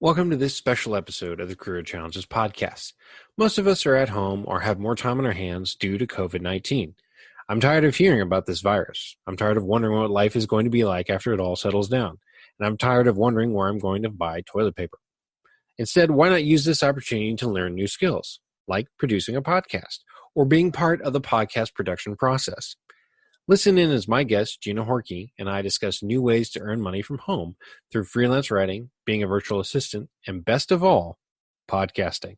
Welcome to this special episode of the Career Challenges podcast. Most of us are at home or have more time on our hands due to COVID-19. I'm tired of hearing about this virus. I'm tired of wondering what life is going to be like after it all settles down. And I'm tired of wondering where I'm going to buy toilet paper. Instead, why not use this opportunity to learn new skills, like producing a podcast or being part of the podcast production process? Listen in as my guest, Gina Horkey, and I discuss new ways to earn money from home through freelance writing, being a virtual assistant, and best of all, podcasting.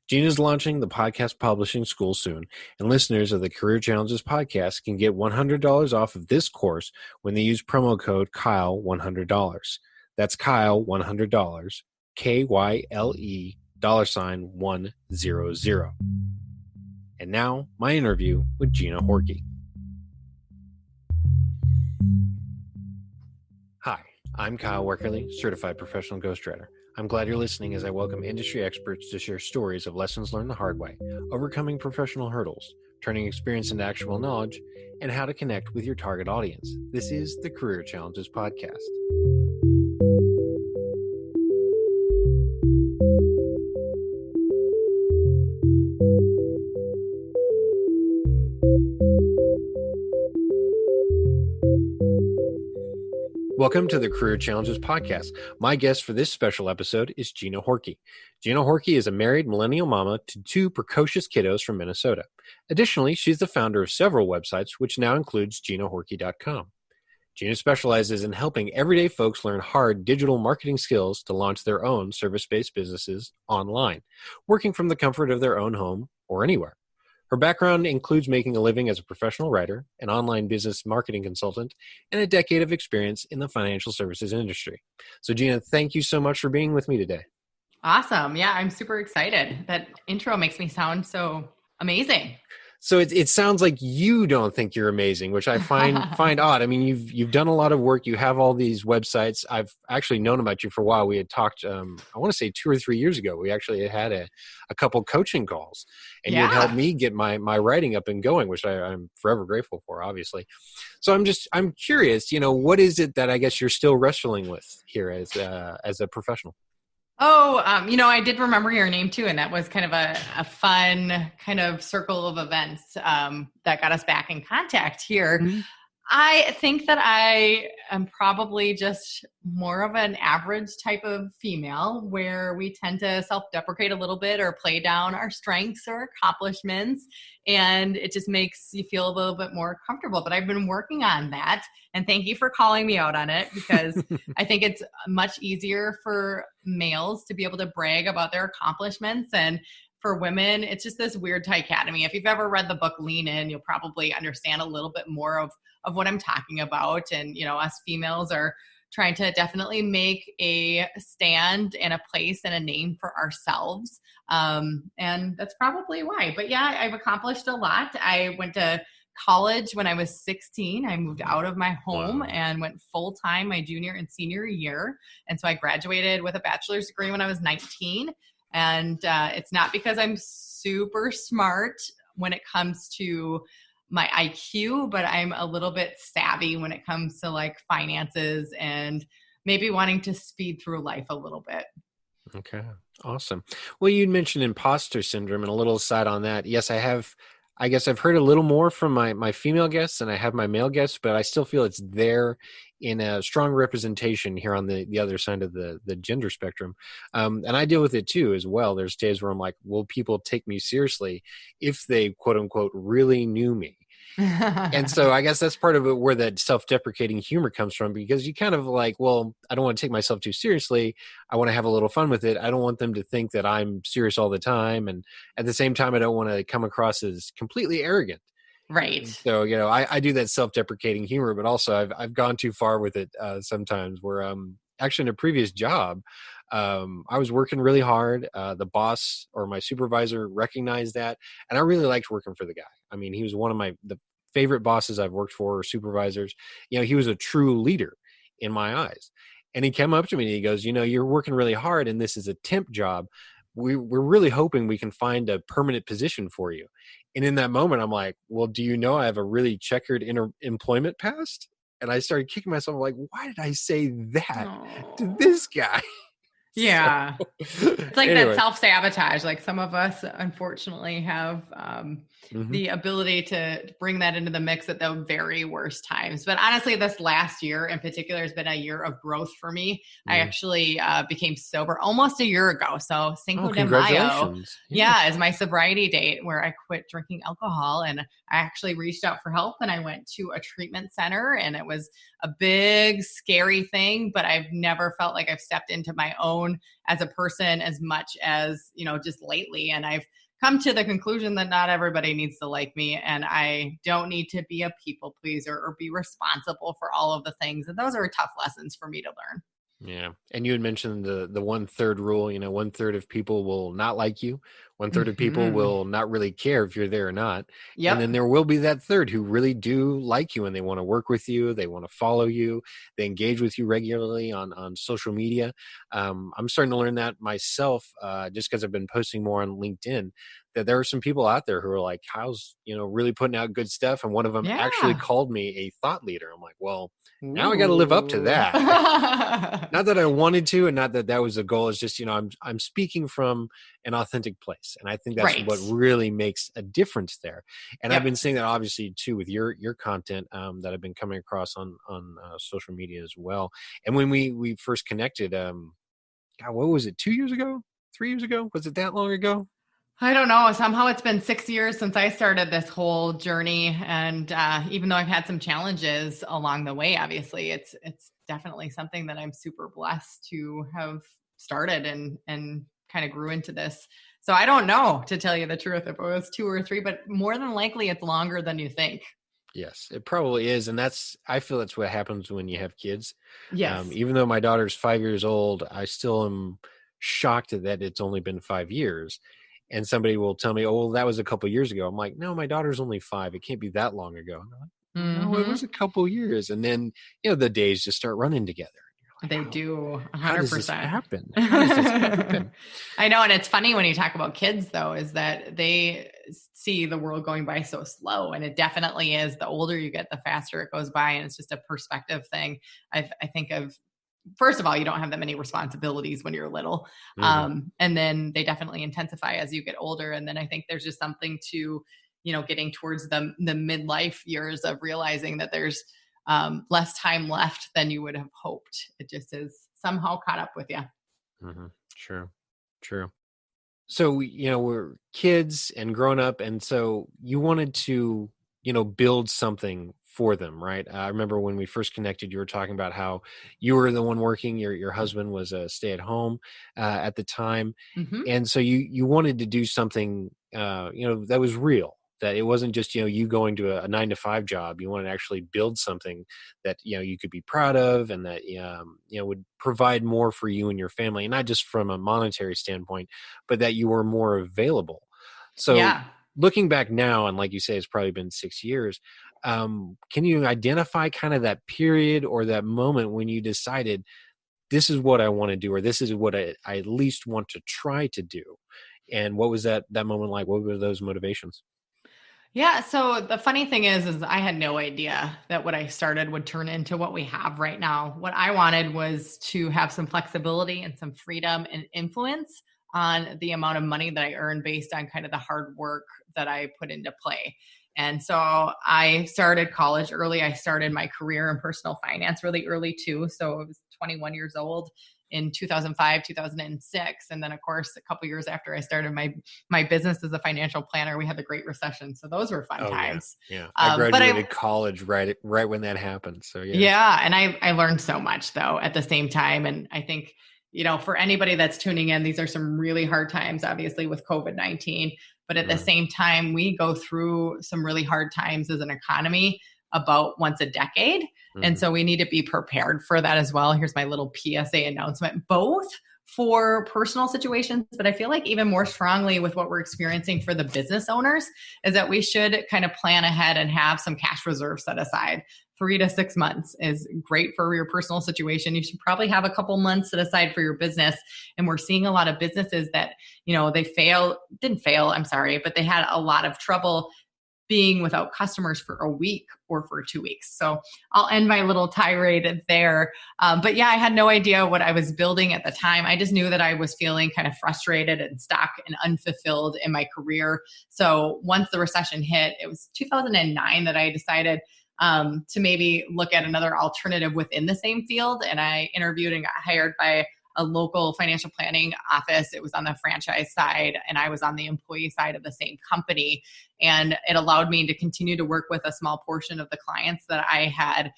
Gina is launching the podcast publishing school soon, and listeners of the Career Challenges podcast can get $100 off of this course when they use promo code Kyle100. That's Kyle $100, KYLE $100. And now, my interview with Gina Horkey. Hi, I'm Kyle Werkerly, Certified Professional Ghostwriter. I'm glad you're listening as I welcome industry experts to share stories of lessons learned the hard way, overcoming professional hurdles, turning experience into actionable knowledge, and how to connect with your target audience. This is the Career Challenges Podcast. Welcome to the Career Challenges Podcast. My guest for this special episode is Gina Horkey. Gina Horkey is a married millennial mama to two precocious kiddos from Minnesota. Additionally, she's the founder of several websites, which now includes GinaHorkey.com. Gina specializes in helping everyday folks learn hard digital marketing skills to launch their own service-based businesses online, working from the comfort of their own home or anywhere. Her background includes making a living as a professional writer, an online business marketing consultant, and a decade of experience in the financial services industry. So Gina, thank you so much for being with me today. Awesome. Yeah, I'm super excited. That intro makes me sound so amazing. So it sounds like you don't think you're amazing, which I find odd. I mean, you've done a lot of work. You have all these websites. I've actually known about you for a while. We had talked, I want to say 2 or 3 years ago. We actually had a couple coaching calls, and you had helped me get my writing up and going, which I'm forever grateful for, obviously. So I'm curious, what is it that I guess you're still wrestling with here as a professional? I did remember your name too. And that was kind of a fun kind of circle of events that got us back in contact here. Mm-hmm. I think that I am probably just more of an average type of female where we tend to self-deprecate a little bit or play down our strengths or accomplishments. And it just makes you feel a little bit more comfortable. But I've been working on that. And thank you for calling me out on it, because I think it's much easier for males to be able to brag about their accomplishments. And for women, it's just this weird dichotomy. If you've ever read the book Lean In, you'll probably understand a little bit more of what I'm talking about. And, us females are trying to definitely make a stand and a place and a name for ourselves. And that's probably why. But yeah, I've accomplished a lot. I went to college when I was 16. I moved out of my home and went full-time my junior and senior year. And so I graduated with a bachelor's degree when I was 19. And it's not because I'm super smart when it comes to my IQ, but I'm a little bit savvy when it comes to like finances and maybe wanting to speed through life a little bit. Okay, awesome. Well, you'd mentioned imposter syndrome, and a little aside on that. Yes, I guess I've heard a little more from my female guests than I have my male guests, but I still feel it's there in a strong representation here on the other side of the gender spectrum. And I deal with it too as well. There's days where I'm like, will people take me seriously if they quote unquote really knew me? And so I guess that's part of it where that self-deprecating humor comes from, because you kind of like, well, I don't want to take myself too seriously. I want to have a little fun with it. I don't want them to think that I'm serious all the time. And at the same time, I don't want to come across as completely arrogant. Right. So, I do that self-deprecating humor, but also I've gone too far with it sometimes where actually in a previous job, I was working really hard. The boss or my supervisor recognized that, and I really liked working for the guy. I mean, he was one of the favorite bosses I've worked for, or supervisors. He was a true leader in my eyes. And he came up to me and he goes, you're working really hard and this is a temp job. We're really hoping we can find a permanent position for you. And in that moment, I'm like, well, do you know I have a really checkered employment past? And I started kicking myself. I'm like, why did I say that to this guy? Yeah. It's like that Anyway. self-sabotage. Like some of us, unfortunately, have Mm-hmm. the ability to bring that into the mix at the very worst times. But honestly, this last year in particular has been a year of growth for me. I Mm-hmm. actually became sober almost a year ago. So Oh, Cinco de Mayo, congratulations. Yeah. yeah, is my sobriety date where I quit drinking alcohol. And I actually reached out for help and I went to a treatment center, and it was a big, scary thing, but I've never felt like I've stepped into my own as a person as much as, just lately. And I've come to the conclusion that not everybody needs to like me, and I don't need to be a people pleaser or be responsible for all of the things. And those are tough lessons for me to learn. Yeah. And you had mentioned the 1/3 rule, 1/3 of people will not like you. 1/3 of people Mm-hmm. will not really care if you're there or not. And then Yep. there will be that third who really do like you and they want to work with you. They want to follow you. They engage with you regularly on social media. I'm starting to learn that myself, just because I've been posting more on LinkedIn, that there are some people out there who are like, Kyle's, really putting out good stuff. And one of them actually Yeah. called me a thought leader. I'm like, well, now I got to live up to Ooh. that. Not that I wanted to, and not that that was the goal. It's just, I'm speaking from an authentic place, and I think that's Right. what really makes a difference there. And I've Yep. been seeing that obviously too with your content, that I've been coming across on social media as well. And when we first connected, God, what was it? 2 years ago? 3 years ago? Was it that long ago? I don't know. Somehow it's been 6 years since I started this whole journey, and even though I've had some challenges along the way, obviously it's definitely something that I'm super blessed to have started and kind of grew into this. So I don't know, to tell you the truth, if it was 2 or 3, but more than likely it's longer than you think. Yes, it probably is. And I feel that's what happens when you have kids. Yes. Even though my daughter's 5 years old, I still am shocked that it's only been 5 years. And somebody will tell me, oh, well, that was a couple years ago. I'm like, no, my daughter's only 5. It can't be that long ago. And they're like, no, it was Hmm. a couple years. And then, the days just start running together. You're like, They do how does this 100%. happen? How does this happen? I know. And it's funny when you talk about kids, though, is that they see the world going by so slow. And it definitely is. The older you get, the faster it goes by. And it's just a perspective thing. I think of, first of all, you don't have that many responsibilities when you're little. Hmm. And then they definitely intensify as you get older. And then I think there's just something to, getting towards the midlife years of realizing that there's less time left than you would have hoped. It just is somehow caught up with you. Hmm. True. True. So, we're kids and grown up. And so you wanted to, build something for them, right? I remember when we first connected, you were talking about how you were the one working, your husband was a stay at home, at the time. Hmm. And so you wanted to do something, that was real, that it wasn't just, you going to a 9 to 5 job. You wanted to actually build something that, you could be proud of, and that, would provide more for you and your family, and not just from a monetary standpoint, but that you were more available. So Yeah. looking back now, and like you say, it's probably been 6 years. Can you identify kind of that period or that moment when you decided this is what I want to do, or this is what I at least want to try to do? And what was that moment like? What were those motivations? Yeah. So the funny thing is I had no idea that what I started would turn into what we have right now. What I wanted was to have some flexibility and some freedom and influence on the amount of money that I earn based on kind of the hard work that I put into play. And so I started college early. I started my career in personal finance really early too. So I was 21 years old in 2005, 2006. And then of course, a couple years after I started my business as a financial planner, we had the Great Recession. So those were fun Oh yeah, times. yeah. I But I, graduated college right when that happened. So yeah. yeah. And I learned so much though at the same time. And I think, for anybody that's tuning in, these are some really hard times, obviously with COVID-19, but at the Mhm. same time, we go through some really hard times as an economy about once a decade. And Mhm. so we need to be prepared for that as well. Here's my little PSA announcement, both for personal situations, but I feel like even more strongly with what we're experiencing for the business owners is that we should kind of plan ahead and have some cash reserve set aside. 3 to 6 months is great for your personal situation. You should probably have a couple months set aside for your business. And we're seeing a lot of businesses that, they didn't fail, I'm sorry, but they had a lot of trouble being without customers for a week or for 2 weeks. So I'll end my little tirade there. But yeah, I had no idea what I was building at the time. I just knew that I was feeling kind of frustrated and stuck and unfulfilled in my career. So once the recession hit, it was 2009 that I decided to maybe look at another alternative within the same field. And I interviewed and got hired by a local financial planning office. It was on the franchise side, and I was on the employee side of the same company. And it allowed me to continue to work with a small portion of the clients that I had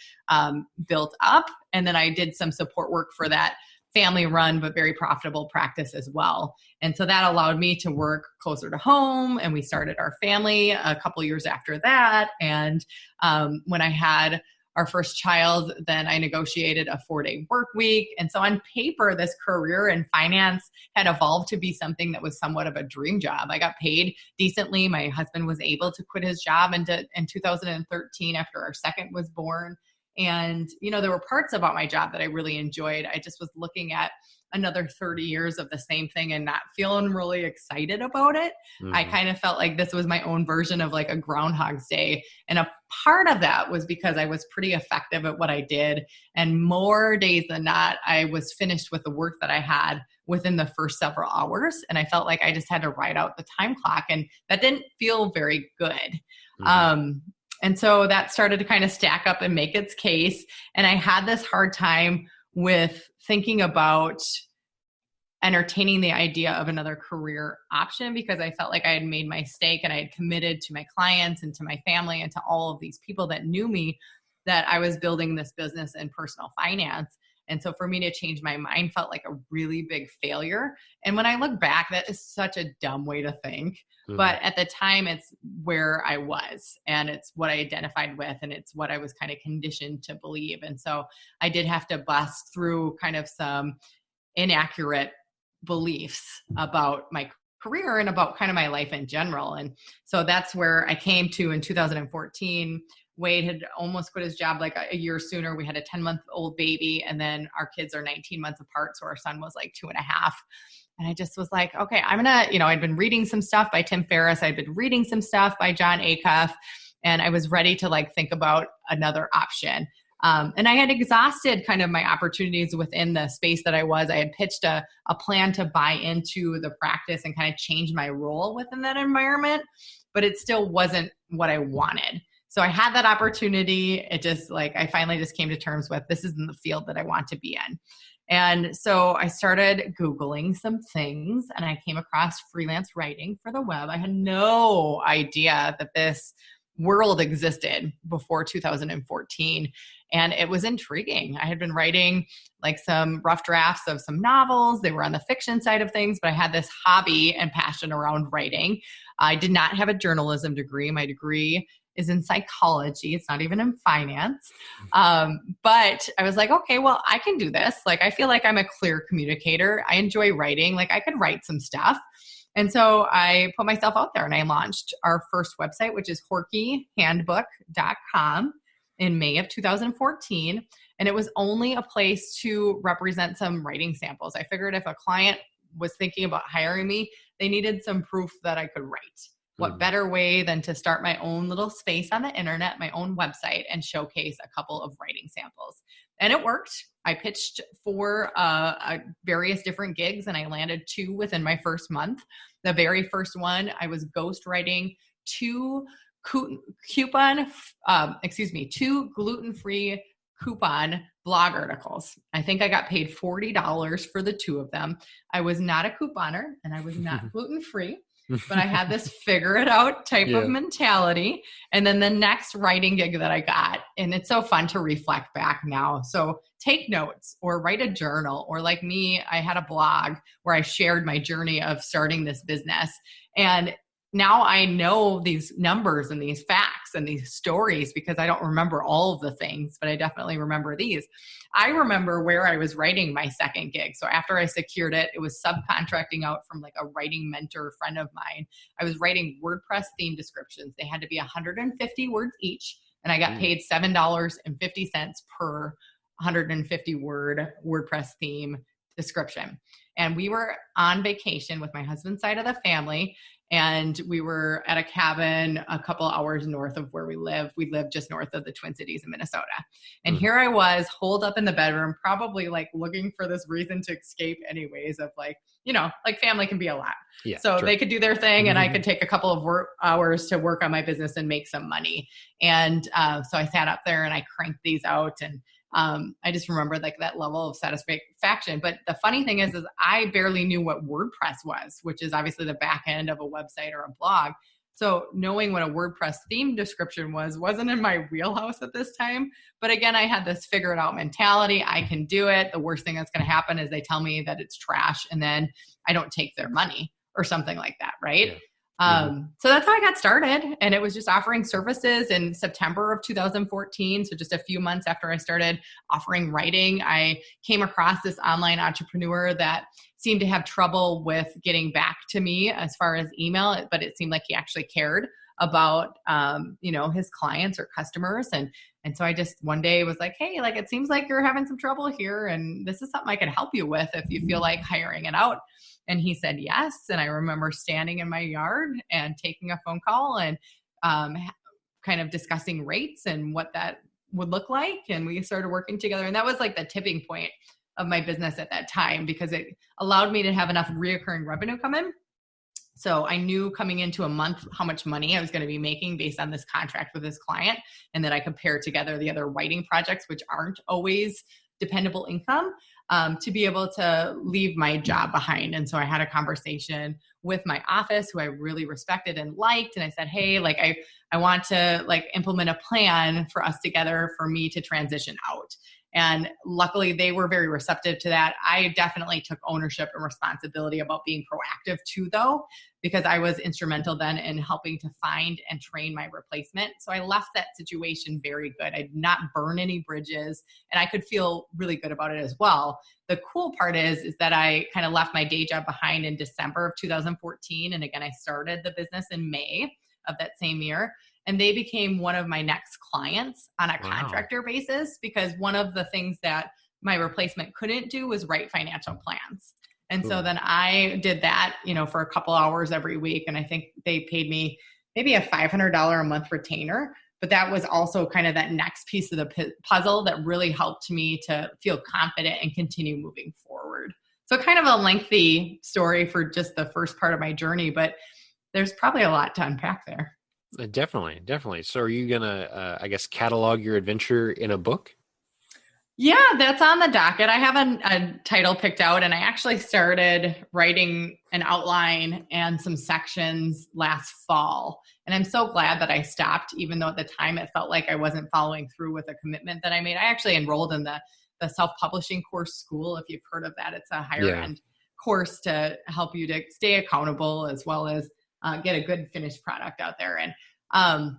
built up. And then I did some support work for that family run, but very profitable practice as well. And so that allowed me to work closer to home. And we started our family a couple years after that. And when I had our first child, then I negotiated a 4-day work week. And so on paper, this career in finance had evolved to be something that was somewhat of a dream job. I got paid decently. My husband was able to quit his job in 2013 after our second was born. And, there were parts about my job that I really enjoyed. I just was looking at another 30 years of the same thing and not feeling really excited about it. Mm-hmm. I kind of felt like this was my own version of like a Groundhog's Day. And a part of that was because I was pretty effective at what I did. And more days than not, I was finished with the work that I had within the first several hours. And I felt like I just had to ride out the time clock. And that didn't feel very good. Mm-hmm. And so that started to kind of stack up and make its case. And I had this hard time with thinking about entertaining the idea of another career option because I felt like I had made my stake and I had committed to my clients and to my family and to all of these people that knew me that I was building this business in personal finance. And so for me to change my mind felt like a really big failure. And when I look back, that is such a dumb way to think. Mm-hmm. But at the time, it's where I was and it's what I identified with and it's what I was kind of conditioned to believe. And so I did have to bust through kind of some inaccurate beliefs about my career and about kind of my life in general. And so that's where I came to in 2014. Wade had almost quit his job like a year sooner. We had a 10-month-old baby, and then our kids are 19 months apart. So our son was like 2.5. And I just was like, okay, I'm going to, I'd been reading some stuff by Tim Ferriss. I'd been reading some stuff by John Acuff, and I was ready to like think about another option. And I had exhausted kind of my opportunities within the space that I was. I had pitched a plan to buy into the practice and kind of change my role within that environment, but it still wasn't what I wanted. So I had that opportunity. It just like, I finally just came to terms with this isn't the field that I want to be in. And so I started Googling some things and I came across freelance writing for the web. I had no idea that this world existed before 2014. And it was intriguing. I had been writing like some rough drafts of some novels. They were on the fiction side of things, but I had this hobby and passion around writing. I did not have a journalism degree. My degree is in psychology. It's not even in finance. But I was like, okay, well, I can do this. Like, I feel like I'm a clear communicator. I enjoy writing. Like, I could write some stuff. And so I put myself out there and I launched our first website, which is horkeyhandbook.com in May of 2014. And it was only a place to represent some writing samples. I figured if a client was thinking about hiring me, they needed some proof that I could write. What better way than to start my own little space on the internet, my own website, and showcase a couple of writing samples. And it worked. I pitched for various different gigs and I landed 2 within my first month. The very first one, I was ghostwriting 2 gluten-free coupon blog articles. I think I got paid $40 for the 2 of them. I was not a couponer and I was not gluten-free. But I had this figure it out type of mentality. And then the next writing gig that I got, and it's so fun to reflect back now. So take notes or write a journal, or like me, I had a blog where I shared my journey of starting this business. And now I know these numbers and these facts and these stories because I don't remember all of the things, but I definitely remember these. I remember where I was writing my second gig. So after I secured it, it was subcontracting out from like a writing mentor friend of mine. I was writing WordPress theme descriptions. They had to be 150 words each, and I got paid $7.50 per 150 word WordPress theme description. And we were on vacation with my husband's side of the family. And we were at a cabin a couple hours north of where we live. We live just north of the Twin Cities in Minnesota. And here I was holed up in the bedroom, probably like looking for this reason to escape anyways of like, like family can be a lot. Yeah, so sure. They could do their thing and I could take a couple of hours to work on my business and make some money. And so I sat up there and I cranked these out, and I just remember like that level of satisfaction. But the funny thing is I barely knew what WordPress was, which is obviously the back end of a website or a blog. So knowing what a WordPress theme description wasn't in my wheelhouse at this time. But again, I had this figure it out mentality. I can do it. The worst thing that's going to happen is they tell me that it's trash and then I don't take their money or something like that. Right. Yeah. So that's how I got started. And it was just offering services in September of 2014. So just a few months after I started offering writing, I came across this online entrepreneur that seemed to have trouble with getting back to me as far as email, but it seemed like he actually cared about, his clients or customers. And so I just one day was like, hey, like, it seems like you're having some trouble here. And this is something I can help you with if you feel like hiring it out. And he said yes. And I remember standing in my yard and taking a phone call and kind of discussing rates and what that would look like. And we started working together. And that was like the tipping point of my business at that time, because it allowed me to have enough reoccurring revenue come in. So I knew coming into a month how much money I was going to be making based on this contract with this client, and that I could pair together the other writing projects, which aren't always dependable income, to be able to leave my job behind. And so I had a conversation with my office, who I really respected and liked. And I said, hey, like, I want to like implement a plan for us together for me to transition out. And luckily they were very receptive to that. I definitely took ownership and responsibility about being proactive too, though, because I was instrumental then in helping to find and train my replacement. So I left that situation very good. I did not burn any bridges, and I could feel really good about it as well. The cool part is that I kind of left my day job behind in December of 2014. And again, I started the business in May of that same year. And they became one of my next clients on a contractor basis, because one of the things that my replacement couldn't do was write financial plans. And so then I did that, for a couple hours every week. And I think they paid me maybe a $500 a month retainer. But that was also kind of that next piece of the puzzle that really helped me to feel confident and continue moving forward. So kind of a lengthy story for just the first part of my journey, but there's probably a lot to unpack there. Definitely. So are you going to, catalog your adventure in a book? Yeah, that's on the docket. I have a title picked out, and I actually started writing an outline and some sections last fall. And I'm so glad that I stopped, even though at the time it felt like I wasn't following through with a commitment that I made. I actually enrolled in the self-publishing course school, if you've heard of that. It's a higher end course to help you to stay accountable as well as get a good finished product out there. And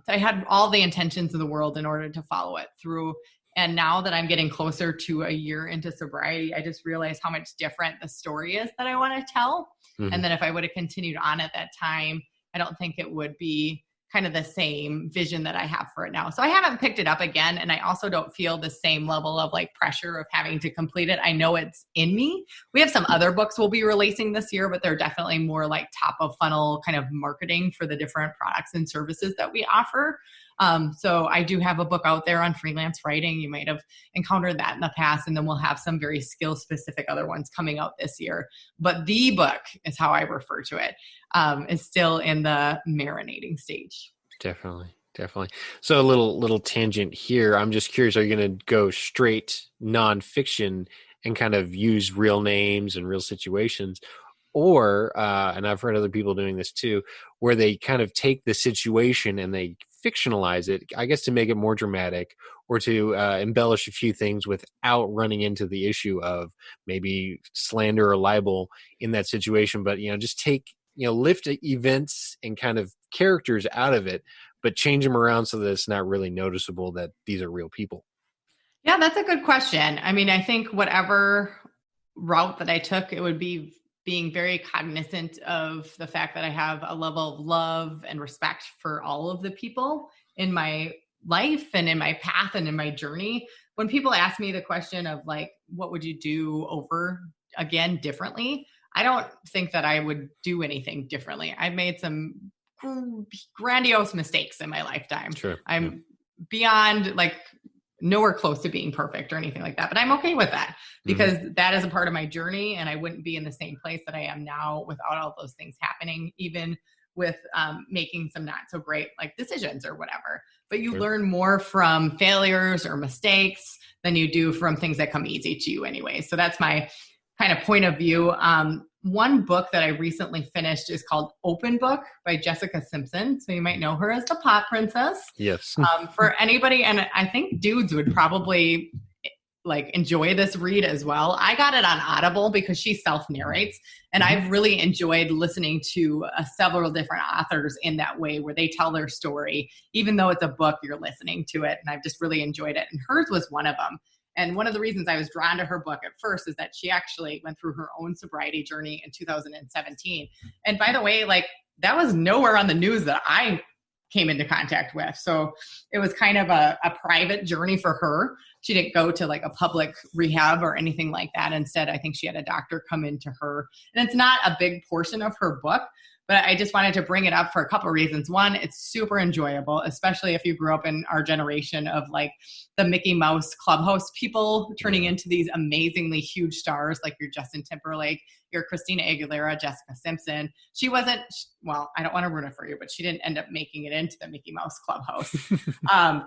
so I had all the intentions of the world in order to follow it through. And now that I'm getting closer to a year into sobriety, I just realized how much different the story is that I want to tell. Mm-hmm. And then if I would have continued on at that time, I don't think it would be kind of the same vision that I have for it now. So I haven't picked it up again. And I also don't feel the same level of like pressure of having to complete it. I know it's in me. We have some other books we'll be releasing this year, but they're definitely more like top of funnel kind of marketing for the different products and services that we offer. So I do have a book out there on freelance writing. You might have encountered that in the past, and then we'll have some very skill specific other ones coming out this year. But the book is how I refer to it, is still in the marinating stage. Definitely. So a little tangent here. I'm just curious, are you going to go straight nonfiction and kind of use real names and real situations? Or, and I've heard other people doing this too, where they kind of take the situation and they fictionalize it, I guess, to make it more dramatic, or to embellish a few things without running into the issue of maybe slander or libel in that situation. But, just take, lift events and kind of characters out of it, but change them around so that it's not really noticeable that these are real people. Yeah, that's a good question. I mean, I think whatever route that I took, it would be being very cognizant of the fact that I have a level of love and respect for all of the people in my life and in my path and in my journey. When people ask me the question of like, what would you do over again differently, I don't think that I would do anything differently. I've made some grandiose mistakes in my lifetime. Sure. I'm beyond like nowhere close to being perfect or anything like that, but I'm okay with that because that is a part of my journey, and I wouldn't be in the same place that I am now without all those things happening, even with making some not so great like decisions or whatever. But you learn more from failures or mistakes than you do from things that come easy to you anyway. So that's my kind of point of view. One book that I recently finished is called Open Book by Jessica Simpson. So you might know her as the Pot Princess. Yes. For anybody, and I think dudes would probably like enjoy this read as well. I got it on Audible because she self-narrates, and I've really enjoyed listening to several different authors in that way where they tell their story. Even though it's a book, you're listening to it, and I've just really enjoyed it. And hers was one of them. And one of the reasons I was drawn to her book at first is that she actually went through her own sobriety journey in 2017. And by the way, like that was nowhere on the news that I came into contact with. So it was kind of a private journey for her. She didn't go to like a public rehab or anything like that. Instead, I think she had a doctor come into her. And it's not a big portion of her book, but I just wanted to bring it up for a couple of reasons. One, it's super enjoyable, especially if you grew up in our generation of like the Mickey Mouse Clubhouse people turning into these amazingly huge stars like your Justin Timberlake, your Christina Aguilera, Jessica Simpson. She wasn't, well, I don't want to ruin it for you, but she didn't end up making it into the Mickey Mouse Clubhouse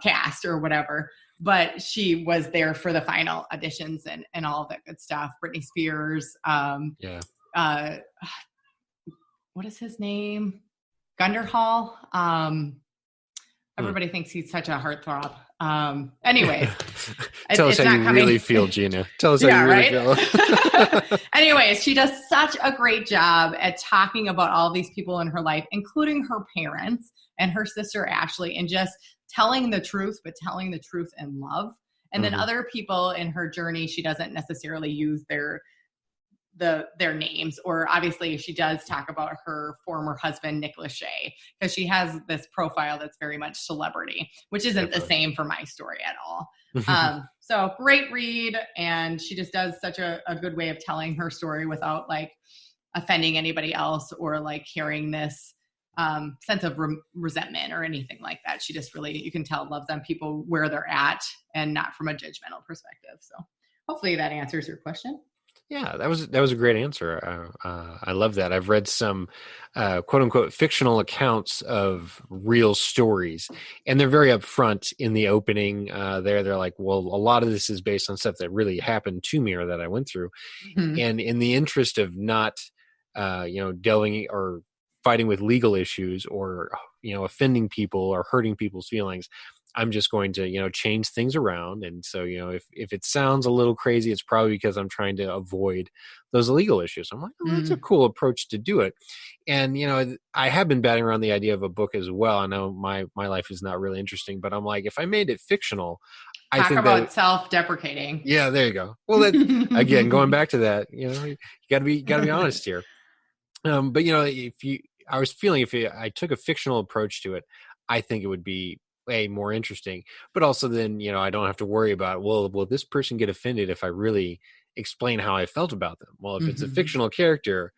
cast or whatever. But she was there for the final auditions and all of that good stuff. Britney Spears. What is his name? Gunderhall. Everybody thinks he's such a heartthrob. Anyways. Tell us how you really feel, Gina. Tell us how you really feel. Anyways, she does such a great job at talking about all these people in her life, including her parents and her sister, Ashley, and just telling the truth, but telling the truth in love. And then other people in her journey, she doesn't necessarily use their names, or obviously she does talk about her former husband, Nick Lachey, because she has this profile that's very much celebrity, which isn't the same for my story at all. So great read. And she just does such a good way of telling her story without like offending anybody else or like carrying this sense of resentment or anything like that. She just really, you can tell, loves on people where they're at and not from a judgmental perspective. So hopefully that answers your question. Yeah, that was a great answer. I love that. I've read some quote unquote fictional accounts of real stories, and they're very upfront in the opening. They're like, well, a lot of this is based on stuff that really happened to me or that I went through. And in the interest of not, delving or fighting with legal issues or, offending people or hurting people's feelings, I'm just going to, change things around. And so, if it sounds a little crazy, it's probably because I'm trying to avoid those legal issues. I'm like, oh, that's a cool approach to do it. And, I have been batting around the idea of a book as well. I know my life is not really interesting, but I'm like, if I made it fictional, I think about self-deprecating. Yeah, there you go. Well, again, going back to that, you gotta be honest here. But I was feeling if I took a fictional approach to it, I think it would be way more interesting, but also then, I don't have to worry about, well, will this person get offended if I really explain how I felt about them? Well, if it's a fictional character,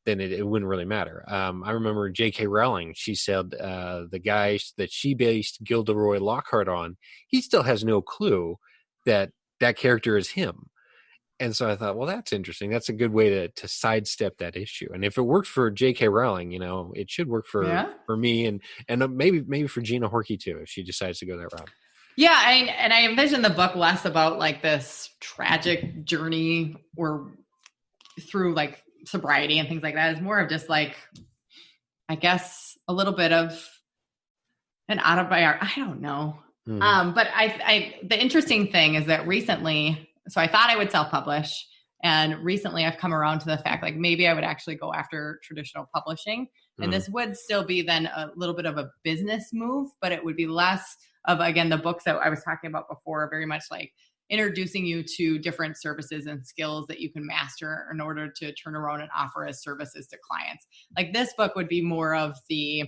then it wouldn't really matter. I remember J.K. Rowling, she said the guy that she based Gilderoy Lockhart on, he still has no clue that character is him. And so I thought, well, that's interesting. That's a good way to sidestep that issue. And if it worked for J.K. Rowling, it should work for me and maybe for Gina Horkey too, if she decides to go that route. Yeah, and I envision the book less about like this tragic journey or through like sobriety and things like that. It's more of just like, I guess, a little bit of an autobiography. I don't know. But the interesting thing is that recently, so I thought I would self-publish, and recently I've come around to the fact like maybe I would actually go after traditional publishing, and this would still be then a little bit of a business move, but it would be less of, again, the books that I was talking about before, very much like introducing you to different services and skills that you can master in order to turn around and offer as services to clients. Like this book would be more of the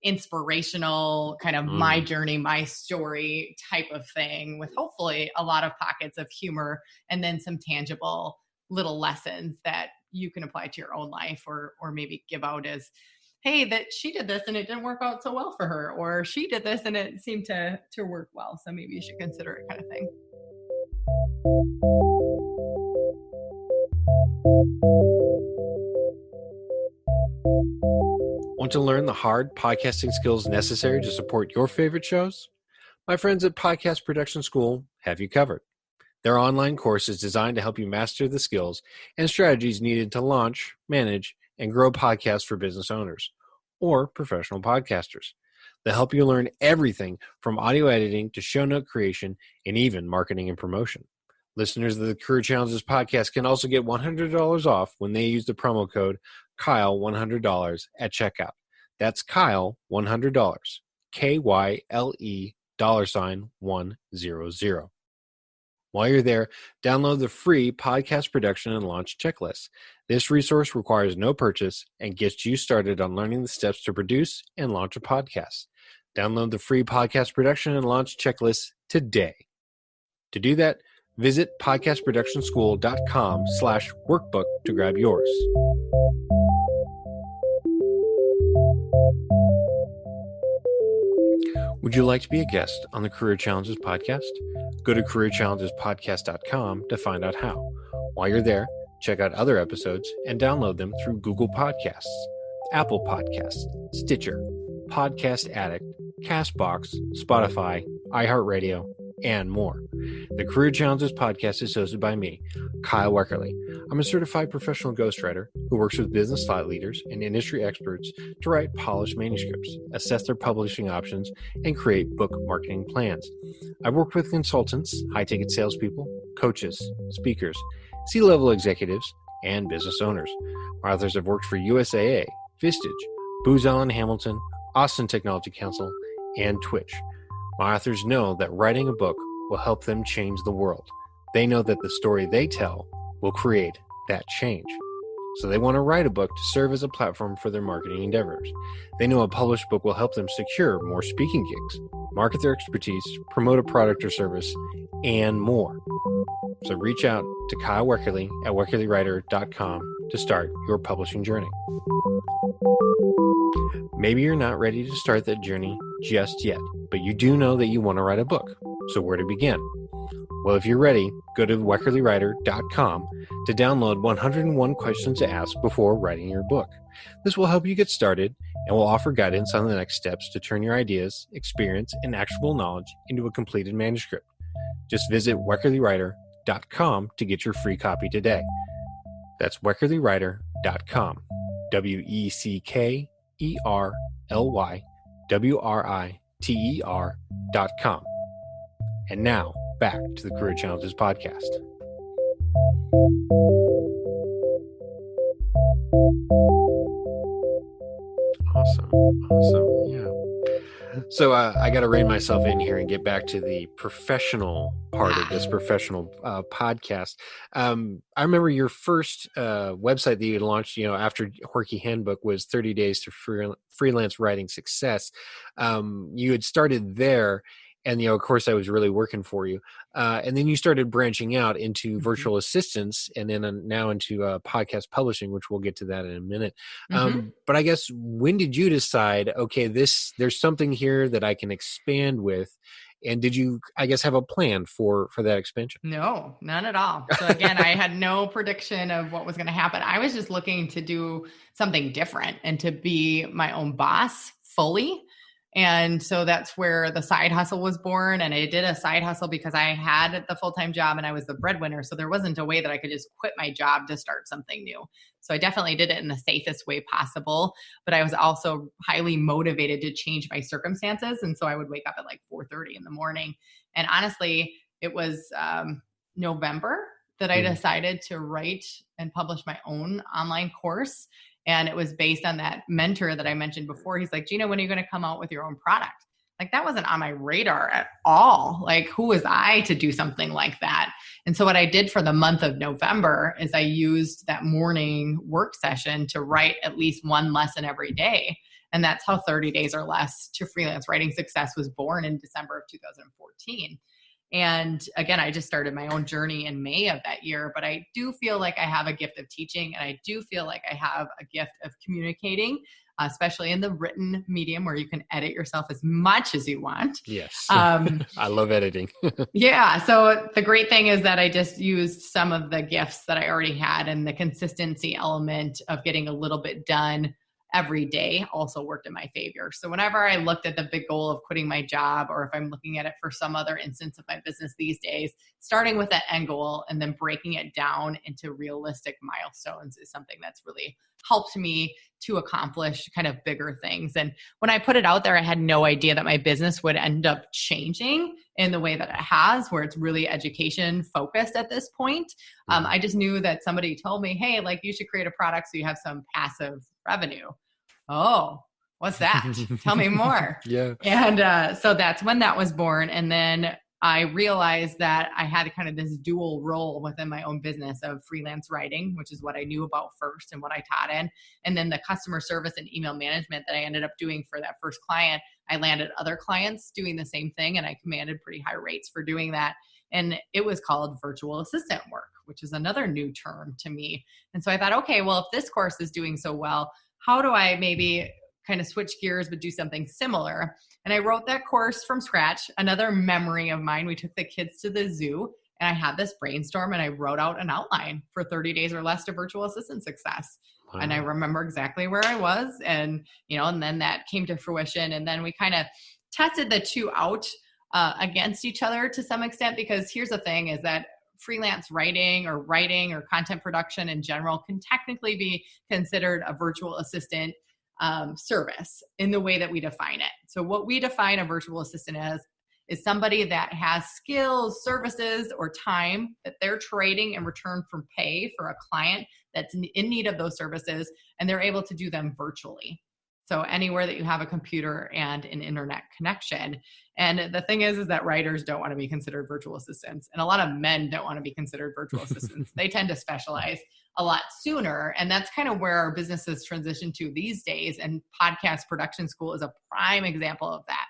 inspirational kind of my journey, my story type of thing, with hopefully a lot of pockets of humor and then some tangible little lessons that you can apply to your own life, or maybe give out as, hey, that she did this and it didn't work out so well for her, or she did this and it seemed to work well. So maybe you should consider it, kind of thing. Want to learn the hard podcasting skills necessary to support your favorite shows? My friends at Podcast Production School have you covered. Their online course is designed to help you master the skills and strategies needed to launch, manage, and grow podcasts for business owners or professional podcasters. They'll help you learn everything from audio editing to show note creation and even marketing and promotion. Listeners of the Career Challenges podcast can also get $100 off when they use the promo code Kyle100 at checkout. That's Kyle $100. KYLE $100. While you're there, download the free podcast production and launch checklist. This resource requires no purchase and gets you started on learning the steps to produce and launch a podcast. Download the free podcast production and launch checklist today. To do that, visit podcastproductionschool.com/workbook to grab yours. Would you like to be a guest on the Career Challenges podcast? Go to careerchallengespodcast.com to find out how. While you're there, check out other episodes and download them through Google Podcasts, Apple Podcasts, Stitcher, Podcast Addict, CastBox, Spotify, iHeartRadio, and more. The Career Challenges podcast is hosted by me, Kyle Weckerly. I'm a certified professional ghostwriter who works with business thought leaders and industry experts to write polished manuscripts, assess their publishing options, and create book marketing plans. I've worked with consultants, high-ticket salespeople, coaches, speakers, C-level executives, and business owners. My authors have worked for USAA, Vistage, Booz Allen Hamilton, Austin Technology Council, and Twitch. My authors know that writing a book will help them change the world. They know that the story they tell will create that change. So they want to write a book to serve as a platform for their marketing endeavors. They know a published book will help them secure more speaking gigs, market their expertise, promote a product or service, and more. So reach out to Kyle Weckerly at weckerlywriter.com to start your publishing journey. Maybe you're not ready to start that journey just yet, but you do know that you want to write a book. So where to begin? Well, if you're ready, go to weckerlywriter.com to download 101 questions to ask before writing your book. This will help you get started and will offer guidance on the next steps to turn your ideas, experience, and actionable knowledge into a completed manuscript. Just visit weckerlywriter.com to get your free copy today. That's weckerlywriter.com. weckerlywriter.com. And now, back to the Career Challenges podcast. Awesome. Yeah. So I got to rein myself in here and get back to the professional part of this professional podcast. I remember your first website that you launched, after Horkey Handbook was 30 Days to Freelance Writing Success. You had started there. And, of course, I was really working for you. And then you started branching out into virtual assistants and then now into podcast publishing, which we'll get to that in a minute. But I guess, when did you decide, okay, there's something here that I can expand with? And did you, I guess, have a plan for that expansion? No, none at all. So again, I had no prediction of what was going to happen. I was just looking to do something different and to be my own boss fully. And so that's where the side hustle was born. And I did a side hustle because I had the full-time job and I was the breadwinner. So there wasn't a way that I could just quit my job to start something new. So I definitely did it in the safest way possible. But I was also highly motivated to change my circumstances. And so I would wake up at like 4:30 in the morning. And honestly, it was November that I decided to write and publish my own online course. And it was based on that mentor that I mentioned before. He's like, Gina, when are you going to come out with your own product? Like, that wasn't on my radar at all. Like, who was I to do something like that? And so what I did for the month of November is I used that morning work session to write at least one lesson every day. And that's how 30 Days or Less to Freelance Writing Success was born in December of 2014. And again, I just started my own journey in May of that year, but I do feel like I have a gift of teaching, and I do feel like I have a gift of communicating, especially in the written medium where you can edit yourself as much as you want. Yes. I love editing. Yeah. So the great thing is that I just used some of the gifts that I already had, and the consistency element of getting a little bit done every day also worked in my favor. So whenever I looked at the big goal of quitting my job, or if I'm looking at it for some other instance of my business these days, starting with that end goal and then breaking it down into realistic milestones is something that's really helped me to accomplish kind of bigger things. And when I put it out there, I had no idea that my business would end up changing in the way that it has, where it's really education focused at this point. I just knew that somebody told me, hey, like you should create a product so you have some passive revenue. Oh, what's that? Tell me more. Yeah. And so that's when that was born. And then I realized that I had kind of this dual role within my own business of freelance writing, which is what I knew about first and what I taught in. And then the customer service and email management that I ended up doing for that first client, I landed other clients doing the same thing, and I commanded pretty high rates for doing that. And it was called virtual assistant work, which is another new term to me. And so I thought, okay, well, if this course is doing so well, how do I maybe kind of switch gears but do something similar? And I wrote that course from scratch. Another memory of mine, we took the kids to the zoo, and I had this brainstorm, and I wrote out an outline for 30 days or less to virtual assistant success. Wow. And I remember exactly where I was, and and then that came to fruition. And then we kind of tested the two out against each other to some extent, because here's the thing is that freelance writing or content production in general can technically be considered a virtual assistant service in the way that we define it. So what we define a virtual assistant as is somebody that has skills, services, or time that they're trading in return for pay for a client that's in need of those services, and they're able to do them virtually. So anywhere that you have a computer and an internet connection. And the thing is that writers don't want to be considered virtual assistants. And a lot of men don't want to be considered virtual assistants. They tend to specialize a lot sooner. And that's kind of where our businesses transition to these days. And podcast production school is a prime example of that.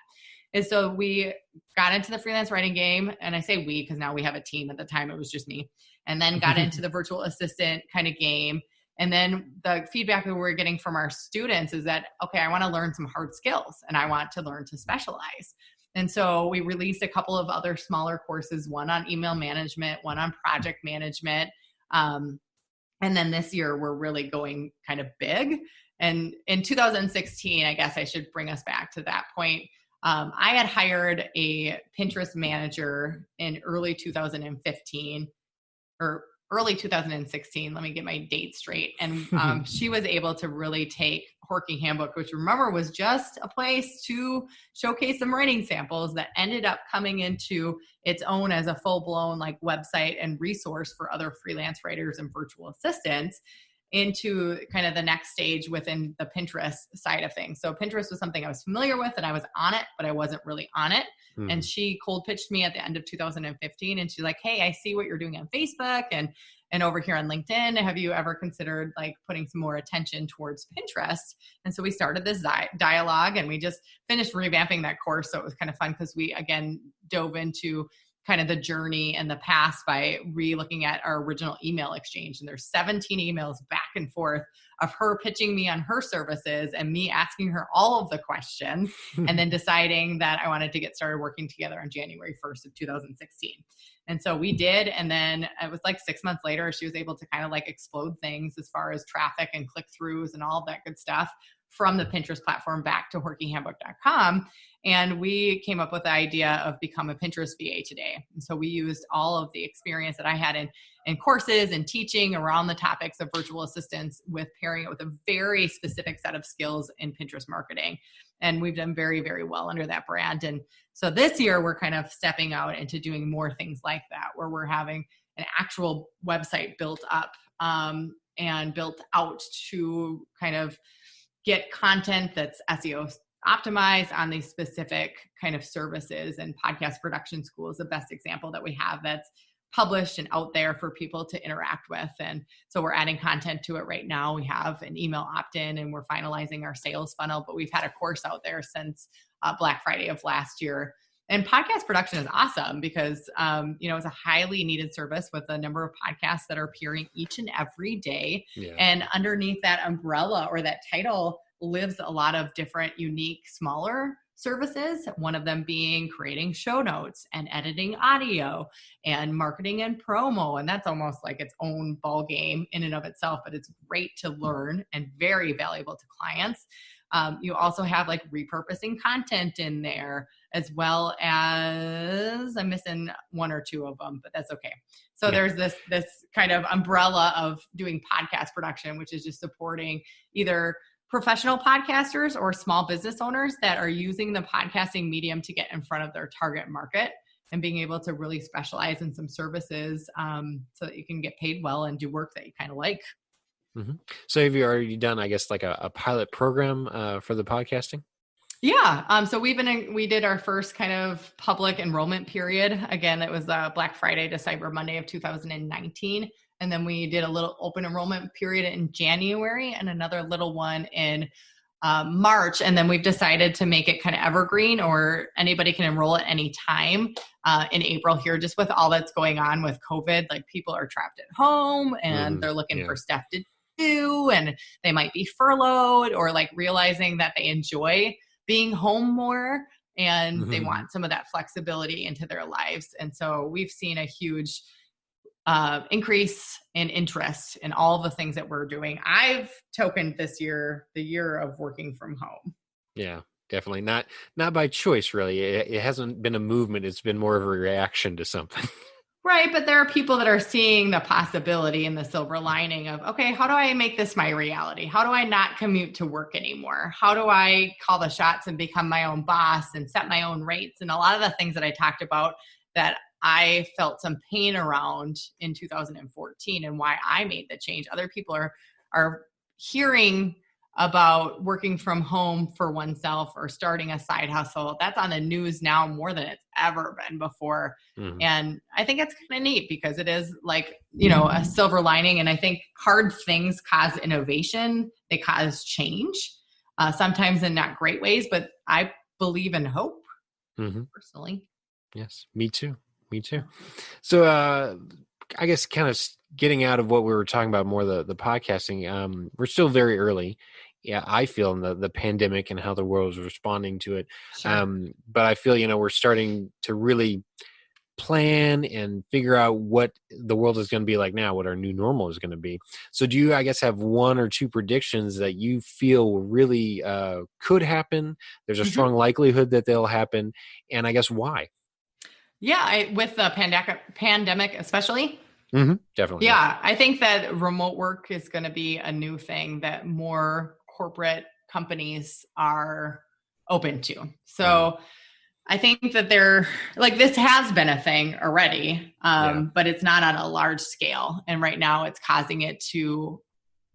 And so we got into the freelance writing game. And I say we, because now we have a team. At the time, it was just me. And then got into the virtual assistant kind of game. And then the feedback that we're getting from our students is that, okay, I want to learn some hard skills and I want to learn to specialize. And so we released a couple of other smaller courses, one on email management, one on project management. And then this year we're really going kind of big. And in 2016, I guess I should bring us back to that point. I had hired a Pinterest manager in early 2015 or early 2016. Let me get my date straight. And she was able to really take Horkey Handbook, which remember was just a place to showcase some writing samples, that ended up coming into its own as a full-blown like website and resource for other freelance writers and virtual assistants, into kind of the next stage within the Pinterest side of things. So Pinterest was something I was familiar with and I was on it, but I wasn't really on it. And she cold pitched me at the end of 2015, and she's like, hey, I see what you're doing on Facebook and over here on LinkedIn. Have you ever considered like putting some more attention towards Pinterest? And so we started this dialogue, and we just finished revamping that course. So it was kind of fun because we, again, dove into kind of the journey and the past by re-looking at our original email exchange. And there's 17 emails back and forth of her pitching me on her services and me asking her all of the questions and then deciding that I wanted to get started working together on January 1st of 2016. And so we did. And then it was like 6 months later, she was able to kind of like explode things as far as traffic and click-throughs and all of that good stuff from the Pinterest platform back to horkeyhandbook.com. And we came up with the idea of become a Pinterest VA today. And so we used all of the experience that I had in courses and teaching around the topics of virtual assistants, with pairing it with a very specific set of skills in Pinterest marketing. And we've done very, very well under that brand. And so this year we're kind of stepping out into doing more things like that, where we're having an actual website built up and built out to kind of get content that's SEO optimized on these specific kind of services. And podcast production school is the best example that we have that's published and out there for people to interact with. And so we're adding content to it right now. We have an email opt-in and we're finalizing our sales funnel, but we've had a course out there since Black Friday of last year And podcast production is awesome because, it's a highly needed service with a number of podcasts that are appearing each and every day. Yeah. And underneath that umbrella or that title lives a lot of different, unique, smaller services. One of them being creating show notes and editing audio and marketing and promo. And that's almost like its own ball game in and of itself, but it's great to learn and very valuable to clients. You also have like repurposing content in there, as well as I'm missing one or two of them, but that's okay. So there's this kind of umbrella of doing podcast production, which is just supporting either professional podcasters or small business owners that are using the podcasting medium to get in front of their target market and being able to really specialize in some services so that you can get paid well and do work that you kind of like. Mm-hmm. So have you already done, I guess, like a pilot program for the podcasting? Yeah. So we did our first kind of public enrollment period. Again, it was Black Friday to Cyber Monday of 2019. And then we did a little open enrollment period in January and another little one in March. And then we've decided to make it kind of evergreen, or anybody can enroll at any time in April here, just with all that's going on with COVID. Like, people are trapped at home and they're looking for stuff to do, and they might be furloughed or like realizing that they enjoy being home more and they want some of that flexibility into their lives. And so we've seen a huge increase in interest in all the things that we're doing. I've tokened this year the year of working from home. Yeah, definitely. Not by choice, really. It hasn't been a movement. It's been more of a reaction to something. Right. But there are people that are seeing the possibility and the silver lining of, okay, how do I make this my reality? How do I not commute to work anymore? How do I call the shots and become my own boss and set my own rates? And a lot of the things that I talked about that I felt some pain around in 2014 and why I made the change. Other people are hearing about working from home for oneself or starting a side hustle. That's on the news now more than it's ever been before. And I think it's kind of neat because it is like, a silver lining. And I think hard things cause innovation. They cause change, sometimes in not great ways, but I believe in hope personally. Yes, me too. So I guess kind of getting out of what we were talking about more, the podcasting, we're still very early. Yeah, I feel in the pandemic and how the world is responding to it. Sure. But I feel, we're starting to really plan and figure out what the world is going to be like now, what our new normal is going to be. So do you, I guess, have one or two predictions that you feel really could happen? There's a strong likelihood that they'll happen. And I guess why? Yeah, with the pandemic especially. Definitely. Yeah, I think that remote work is going to be a new thing that more corporate companies are open to. So I think that this has been a thing already, but it's not on a large scale. And right now it's causing it to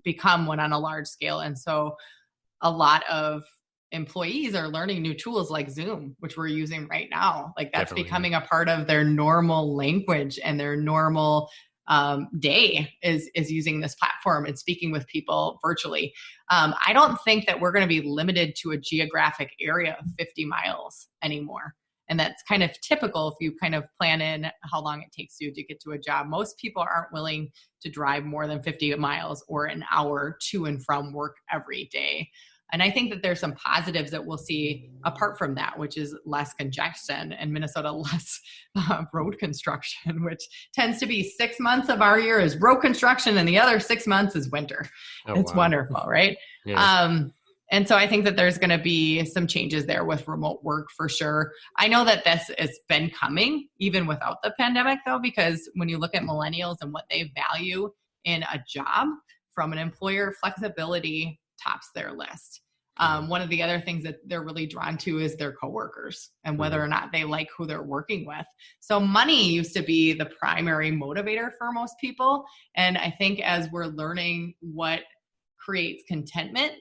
become one on a large scale. And so a lot of employees are learning new tools like Zoom, which we're using right now. Like, that's becoming a part of their normal language, and their normal day is using this platform and speaking with people virtually. I don't think that we're going to be limited to a geographic area of 50 miles anymore. And that's kind of typical if you kind of plan in how long it takes you to get to a job. Most people aren't willing to drive more than 50 miles or an hour to and from work every day. And I think that there's some positives that we'll see apart from that, which is less congestion, and Minnesota less road construction, which tends to be 6 months of our year is road construction and the other 6 months is winter. It's wonderful, right? Yeah. And so I think that there's going to be some changes there with remote work for sure. I know that this has been coming even without the pandemic, though, because when you look at millennials and what they value in a job from an employer, flexibility tops their list. One of the other things that they're really drawn to is their coworkers and whether or not they like who they're working with. So money used to be the primary motivator for most people. And I think as we're learning what creates contentment,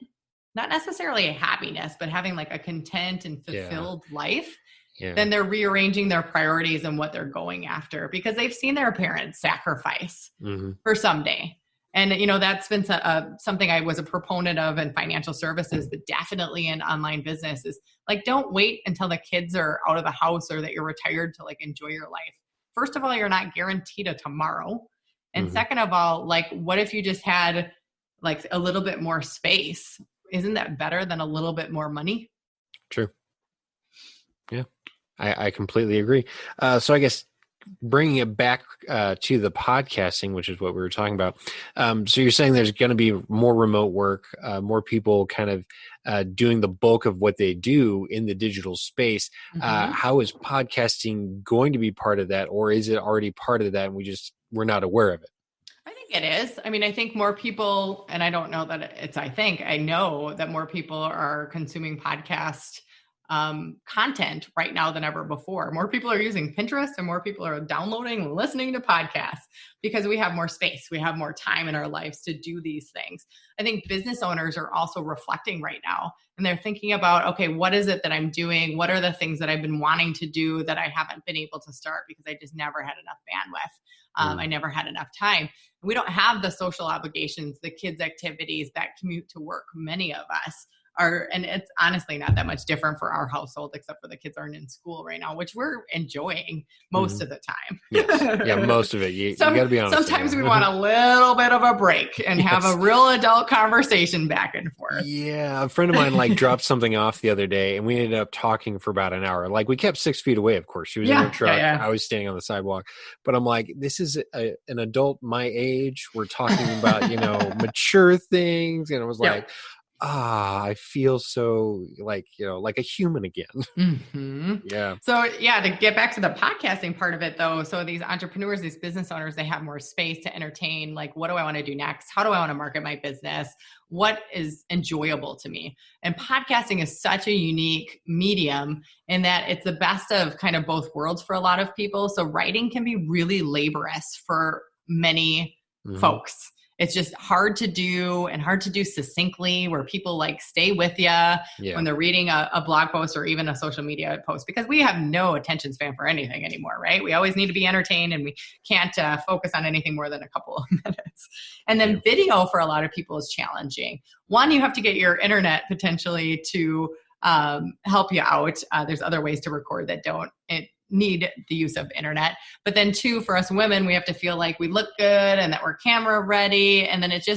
not necessarily a happiness, but having like a content and fulfilled life, then they're rearranging their priorities and what they're going after because they've seen their parents sacrifice for someday. And, that's been something I was a proponent of in financial services, but definitely in online business is like, don't wait until the kids are out of the house or that you're retired to like enjoy your life. First of all, you're not guaranteed a tomorrow. And second of all, like, what if you just had like a little bit more space? Isn't that better than a little bit more money? True. Yeah, I completely agree. So I guess bringing it back to the podcasting, which is what we were talking about. So you're saying there's going to be more remote work, more people kind of doing the bulk of what they do in the digital space. How is podcasting going to be part of that, or is it already part of that and we're not aware of it? I think it is. I mean, I think more people, and I don't know that I know that more people are consuming podcast content right now than ever before. More people are using Pinterest and more people are downloading and listening to podcasts because we have more space. We have more time in our lives to do these things. I think business owners are also reflecting right now and they're thinking about, okay, what is it that I'm doing? What are the things that I've been wanting to do that I haven't been able to start because I just never had enough bandwidth. I never had enough time. We don't have the social obligations, the kids' activities, that commute to work. Many of us are, and it's honestly not that much different for our household, except for the kids aren't in school right now, which we're enjoying most of the time. Yes. Yeah, most of it. You got to be honest. Sometimes we want a little bit of a break and have a real adult conversation back and forth. Yeah, a friend of mine dropped something off the other day, and we ended up talking for about an hour. Like, we kept 6 feet away, of course. She was in her truck. I was standing on the sidewalk. But I'm like, this is an adult my age. We're talking about, mature things. And I was like, I feel so like a human again. Yeah. So to get back to the podcasting part of it though. So these entrepreneurs, these business owners, they have more space to entertain. Like, what do I want to do next? How do I want to market my business? What is enjoyable to me? And podcasting is such a unique medium in that it's the best of kind of both worlds for a lot of people. So writing can be really laborious for many folks. It's just hard to do and hard to do succinctly where people like stay with you when they're reading a blog post or even a social media post, because we have no attention span for anything anymore, right? We always need to be entertained and we can't focus on anything more than a couple of minutes. And then video for a lot of people is challenging. One, you have to get your internet potentially to help you out. There's other ways to record that don't need the use of internet. But then two, for us women, we have to feel like we look good and that we're camera ready. And then it's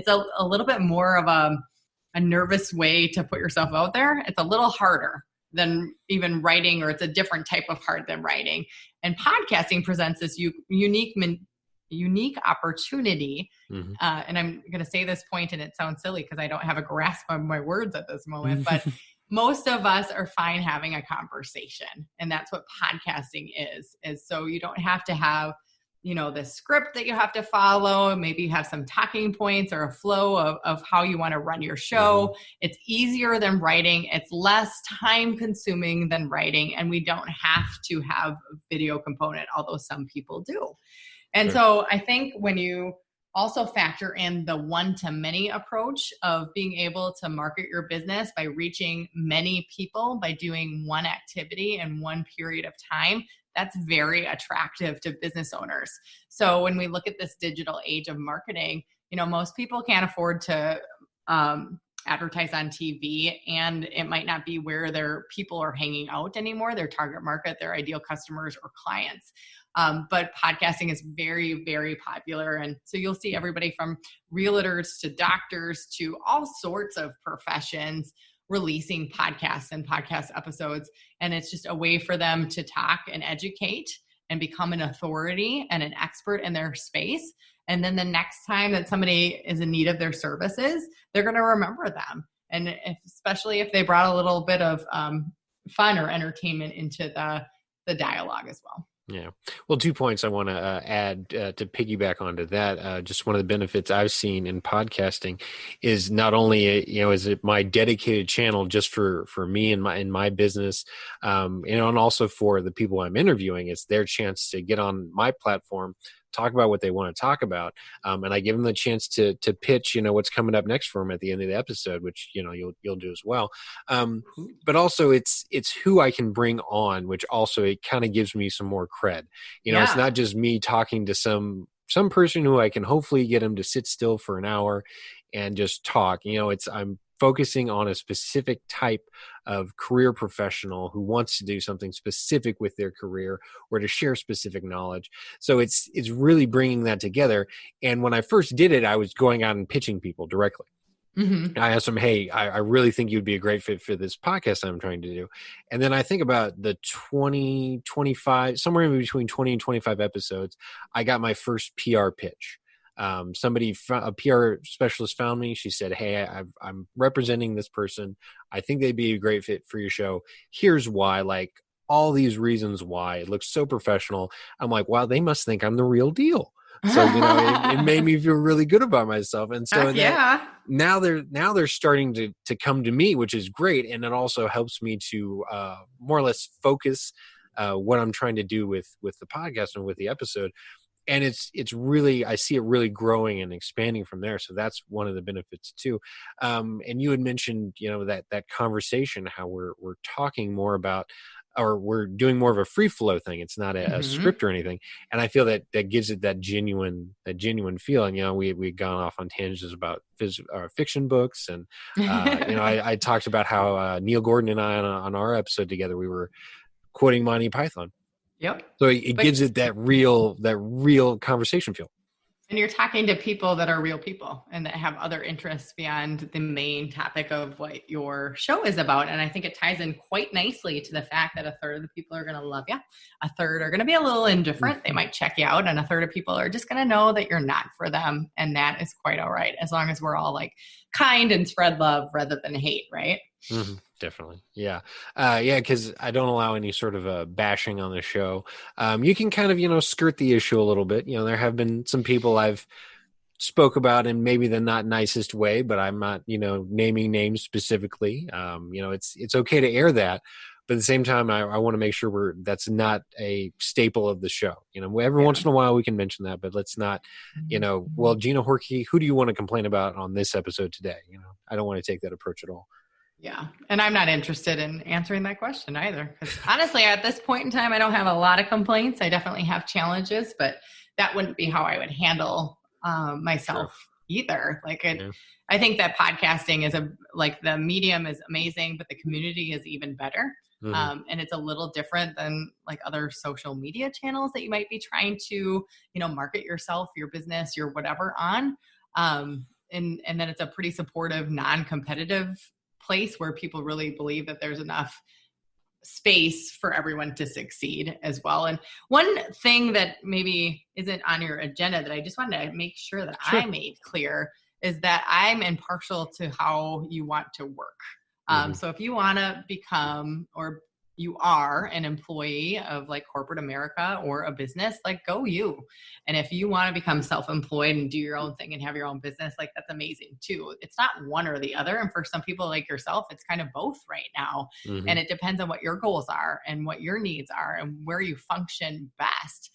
a little bit more of a nervous way to put yourself out there. It's a little harder than even writing, or it's a different type of hard than writing. And podcasting presents this unique opportunity. And I'm going to say this point and it sounds silly because I don't have a grasp on my words at this moment, but most of us are fine having a conversation. And that's what podcasting is so you don't have to have, the script that you have to follow. Maybe you have some talking points or a flow of how you want to run your show. It's easier than writing. It's less time consuming than writing. And we don't have to have a video component, although some people do. And so I think when you also factor in the one-to-many approach of being able to market your business by reaching many people by doing one activity in one period of time, that's very attractive to business owners. So when we look at this digital age of marketing, most people can't afford to advertise on TV, and it might not be where their people are hanging out anymore, their target market, their ideal customers or clients. But podcasting is very, very popular. And so you'll see everybody from realtors to doctors to all sorts of professions releasing podcasts and podcast episodes. And it's just a way for them to talk and educate and become an authority and an expert in their space. And then the next time that somebody is in need of their services, they're going to remember them. And especially if they brought a little bit of fun or entertainment into the dialogue as well. Yeah. Well, 2 points I want to add to piggyback onto that. Just one of the benefits I've seen in podcasting is not only, is it my dedicated channel just for me and my business, and also for the people I'm interviewing, it's their chance to get on my platform, talk about what they want to talk about. And I give them the chance to pitch, what's coming up next for them at the end of the episode, which, you'll do as well. But also it's who I can bring on, which also it kind of gives me some more cred. It's not just me talking to some some person who I can hopefully get them to sit still for an hour and just talk. I'm focusing on a specific type of career professional who wants to do something specific with their career or to share specific knowledge. So it's really bringing that together. And when I first did it, I was going out and pitching people directly. Mm-hmm. I asked them, hey, I really think you'd be a great fit for this podcast I'm trying to do. And then I think about the 20, 25, somewhere in between 20 and 25 episodes, I got my first PR pitch. A PR specialist found me. She said, hey, I'm representing this person. I think they'd be a great fit for your show. Here's why, like all these reasons why. It looks so professional. I'm like, wow, they must think I'm the real deal. So, it made me feel really good about myself. And so now they're starting to come to me, which is great. And it also helps me to more or less focus what I'm trying to do with the podcast and with the episode. And it's really, I see it really growing and expanding from there. So that's one of the benefits too. And you had mentioned, that conversation, how we're talking more about, or we're doing more of a free flow thing. It's not a script or anything. And I feel that gives it that genuine feel. And, we've gone off on tangents about fiction books. And, I talked about how Neil Gordon and I on our episode together, we were quoting Monty Python. Yep. So it gives it that real conversation feel. And you're talking to people that are real people and that have other interests beyond the main topic of what your show is about. And I think it ties in quite nicely to the fact that a third of the people are going to love you. A third are going to be a little indifferent. They might check you out. And a third of people are just going to know that you're not for them. And that is quite all right, as long as we're all like kind and spread love rather than hate, right? Mm-hmm. Definitely. Yeah. Because I don't allow any sort of bashing on the show. You can kind of, skirt the issue a little bit. There have been some people I've spoke about in maybe the not nicest way, but I'm not, naming names specifically. It's okay to air that. But at the same time, I want to make sure that's not a staple of the show. Every once in a while we can mention that, but let's not, well, Gina Horkey, who do you want to complain about on this episode today? I don't want to take that approach at all. Yeah. And I'm not interested in answering that question either. Because honestly, at this point in time, I don't have a lot of complaints. I definitely have challenges, but that wouldn't be how I would handle myself either. I think that podcasting is the medium is amazing, but the community is even better. Mm-hmm. And it's a little different than like other social media channels that you might be trying to, market yourself, your business, your whatever on. And then it's a pretty supportive, non-competitive place where people really believe that there's enough space for everyone to succeed as well. And one thing that maybe isn't on your agenda that I just wanted to make sure that I made clear is that I'm impartial to how you want to work. So if you want to become, or you are an employee of like corporate America or a business, like go you. And if you want to become self-employed and do your own thing and have your own business, like that's amazing too. It's not one or the other. And for some people like yourself, it's kind of both right now. Mm-hmm. And it depends on what your goals are and what your needs are and where you function best.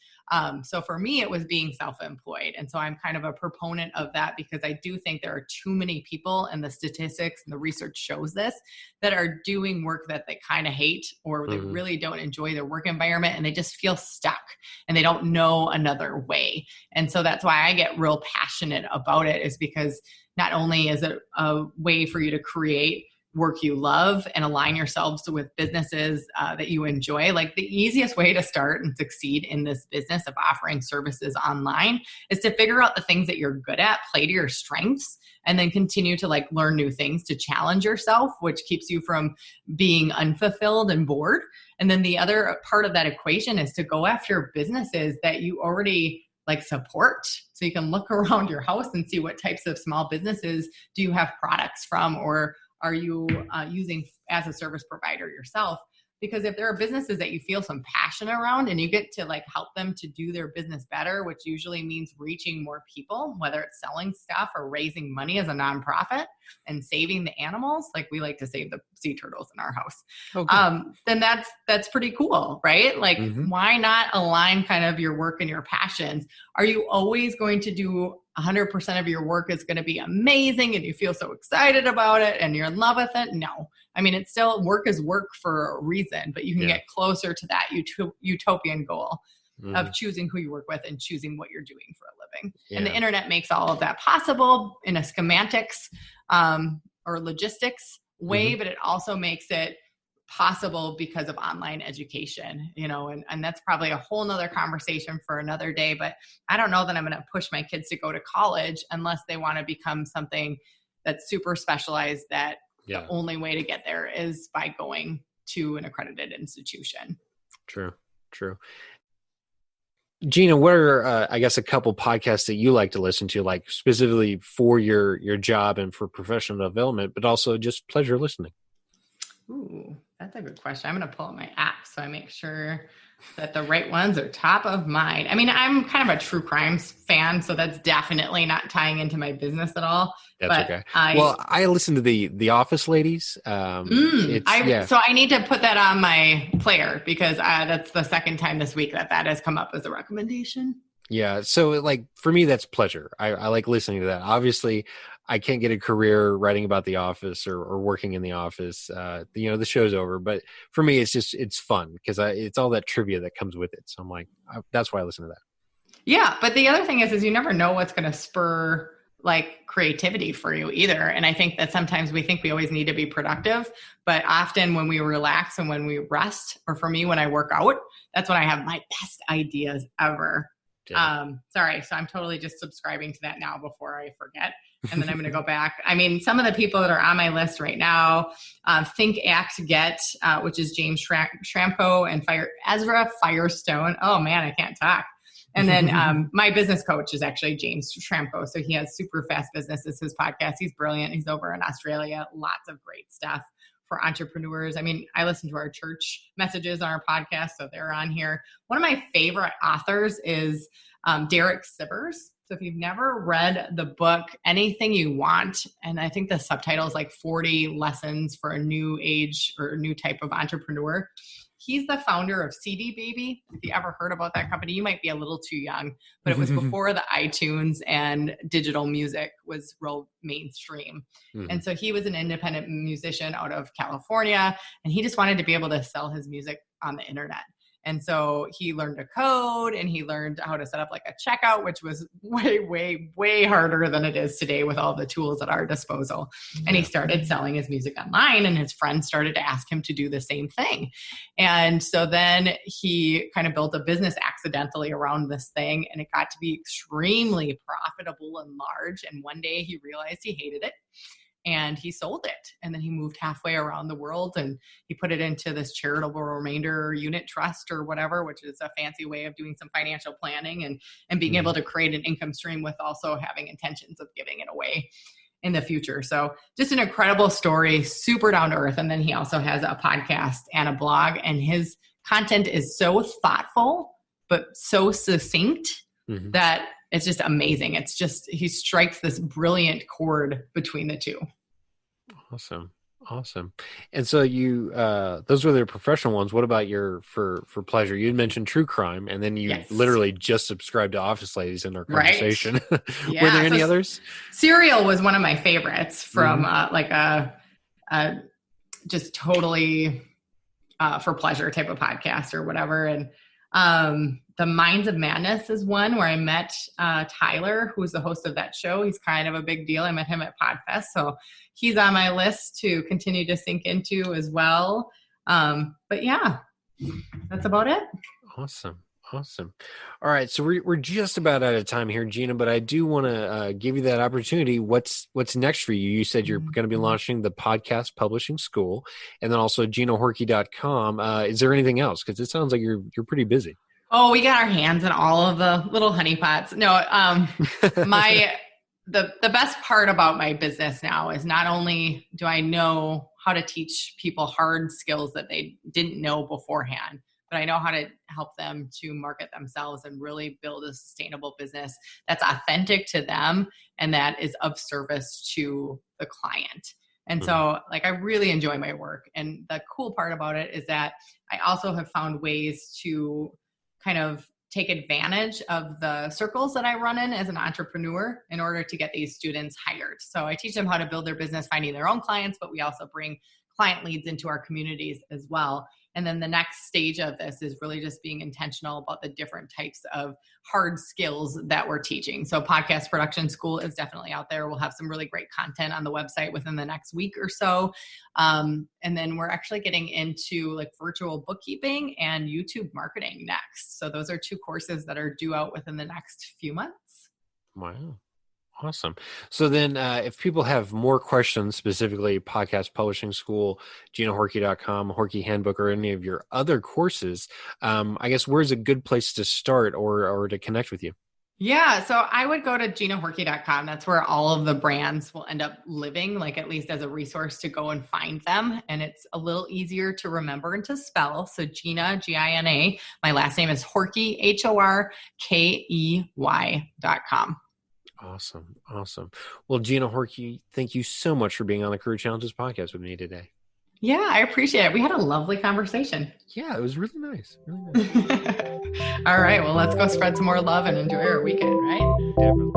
So for me, it was being self-employed. And so I'm kind of a proponent of that because I do think there are too many people, and the statistics and the research shows this, that are doing work that they kind of hate or they really don't enjoy their work environment and they just feel stuck and they don't know another way. And so that's why I get real passionate about it, is because not only is it a way for you to create work you love and align yourselves with businesses that you enjoy. Like the easiest way to start and succeed in this business of offering services online is to figure out the things that you're good at, play to your strengths, and then continue to like learn new things to challenge yourself, which keeps you from being unfulfilled and bored. And then the other part of that equation is to go after businesses that you already like support. So you can look around your house and see what types of small businesses do you have products from, or are you using as a service provider yourself? Because if there are businesses that you feel some passion around and you get to like help them to do their business better, which usually means reaching more people, whether it's selling stuff or raising money as a nonprofit and saving the animals, like we like to save the sea turtles in our house, then that's pretty cool, right? Like why not align kind of your work and your passions? Are you always going to do 100% of your work is going to be amazing and you feel so excited about it and you're in love with it? No. I mean, it's still work is work for a reason, but you can get closer to that utopian goal. of choosing who you work with and choosing what you're doing for a living. Yeah. And the internet makes all of that possible in a schematics or logistics way, but it also makes it possible because of online education, and that's probably a whole nother conversation for another day. But I don't know that I'm going to push my kids to go to college unless they want to become something that's super specialized, that the only way to get there is by going to an accredited institution. True. Gina, what are, I guess, a couple podcasts that you like to listen to, like specifically for your job and for professional development, but also just pleasure listening? Ooh, that's a good question. I'm going to pull up my app so I make sure that the right ones are top of mind. I mean, I'm kind of a true crimes fan, so that's definitely not tying into my business at all. That's okay. I listen to the Office Ladies. So I need to put that on my player because that's the second time this week that has come up as a recommendation. Yeah. So like for me, that's pleasure. I like listening to that. Obviously, I can't get a career writing about the office or working in the office. The show's over, but for me, it's fun because it's all that trivia that comes with it. So I'm like, that's why I listen to that. Yeah. But the other thing is you never know what's going to spur like creativity for you either. And I think that sometimes we think we always need to be productive, but often when we relax and when we rest, or for me, when I work out, that's when I have my best ideas ever. Yeah. Sorry. So I'm totally just subscribing to that now before I forget. And then I'm going to go back. I mean, some of the people that are on my list right now, Think, Act, Get, which is James Schramko and Ezra Firestone. Oh man, I can't talk. And then my business coach is actually James Schramko. So he has Super Fast Business is his podcast. He's brilliant. He's over in Australia. Lots of great stuff for entrepreneurs. I mean, I listen to our church messages on our podcast, so they're on here. One of my favorite authors is Derek Sivers. So if you've never read the book, Anything You Want, and I think the subtitle is like 40 Lessons for a New Age or New Type of Entrepreneur. He's the founder of CD Baby. If you ever heard about that company, you might be a little too young, but it was before the iTunes and digital music was real mainstream. Mm-hmm. And so he was an independent musician out of California, and he just wanted to be able to sell his music on the internet. And so he learned to code and he learned how to set up like a checkout, which was way, way, way harder than it is today with all the tools at our disposal. And he started selling his music online, and his friends started to ask him to do the same thing. And so then he kind of built a business accidentally around this thing, and it got to be extremely profitable and large. And one day he realized he hated it. And he sold it. And then he moved halfway around the world and he put it into this charitable remainder unit trust or whatever, which is a fancy way of doing some financial planning and being able to create an income stream with also having intentions of giving it away in the future. So just an incredible story, super down to earth. And then he also has a podcast and a blog, and his content is so thoughtful, but so succinct that it's just amazing. It's just, he strikes this brilliant chord between the two. Awesome. And so you, those were the professional ones. What about for pleasure? You had mentioned true crime, and then you literally just subscribed to Office Ladies in our conversation. Right. Yeah. Were there any others? Serial was one of my favorites from like a just totally for pleasure type of podcast or whatever. And The Minds of Madness is one where I met Tyler, who's the host of that show. He's kind of a big deal. I met him at PodFest, so he's on my list to continue to sink into as well. But yeah, that's about it. Awesome. All right, so we're just about out of time here, Gina, but I do want to give you that opportunity. What's next for you? You said you're going to be launching the podcast publishing school, and then also GinaHorkey.com. Is there anything else? Because it sounds like you're pretty busy. Oh, we got our hands in all of the little honeypots. No, the best part about my business now is not only do I know how to teach people hard skills that they didn't know beforehand, but I know how to help them to market themselves and really build a sustainable business that's authentic to them and that is of service to the client. And so like, I really enjoy my work. And the cool part about it is that I also have found ways to kind of take advantage of the circles that I run in as an entrepreneur in order to get these students hired. So I teach them how to build their business, finding their own clients, but we also bring client leads into our communities as well. And then the next stage of this is really just being intentional about the different types of hard skills that we're teaching. So podcast production school is definitely out there. We'll have some really great content on the website within the next week or so. And then we're actually getting into like virtual bookkeeping and YouTube marketing next. So those are 2 courses that are due out within the next few months. Wow. Awesome. So then if people have more questions, specifically podcast publishing school, GinaHorkey.com, Horkey Handbook, or any of your other courses, I guess where's a good place to start or to connect with you? Yeah. So I would go to GinaHorkey.com. That's where all of the brands will end up living, like at least as a resource to go and find them. And it's a little easier to remember and to spell. So Gina, Gina. My last name is Horkey, HORKEY.com. Awesome. Awesome. Well, Gina Horkey, thank you so much for being on the Career Challenges podcast with me today. Yeah, I appreciate it. We had a lovely conversation. Yeah, it was really nice. Really nice. All right. Well, let's go spread some more love and enjoy our weekend, right? Definitely.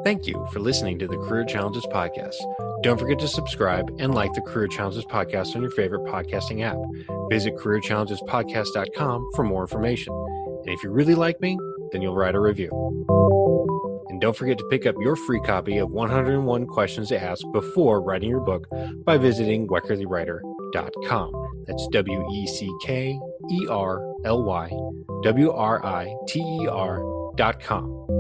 Thank you for listening to the Career Challenges podcast. Don't forget to subscribe and like the Career Challenges podcast on your favorite podcasting app. Visit careerchallengespodcast.com for more information. And if you really like me, then you'll write a review. And don't forget to pick up your free copy of 101 Questions to Ask Before Writing Your Book by visiting weckerlywriter.com. That's WECKERLYWRITER.com.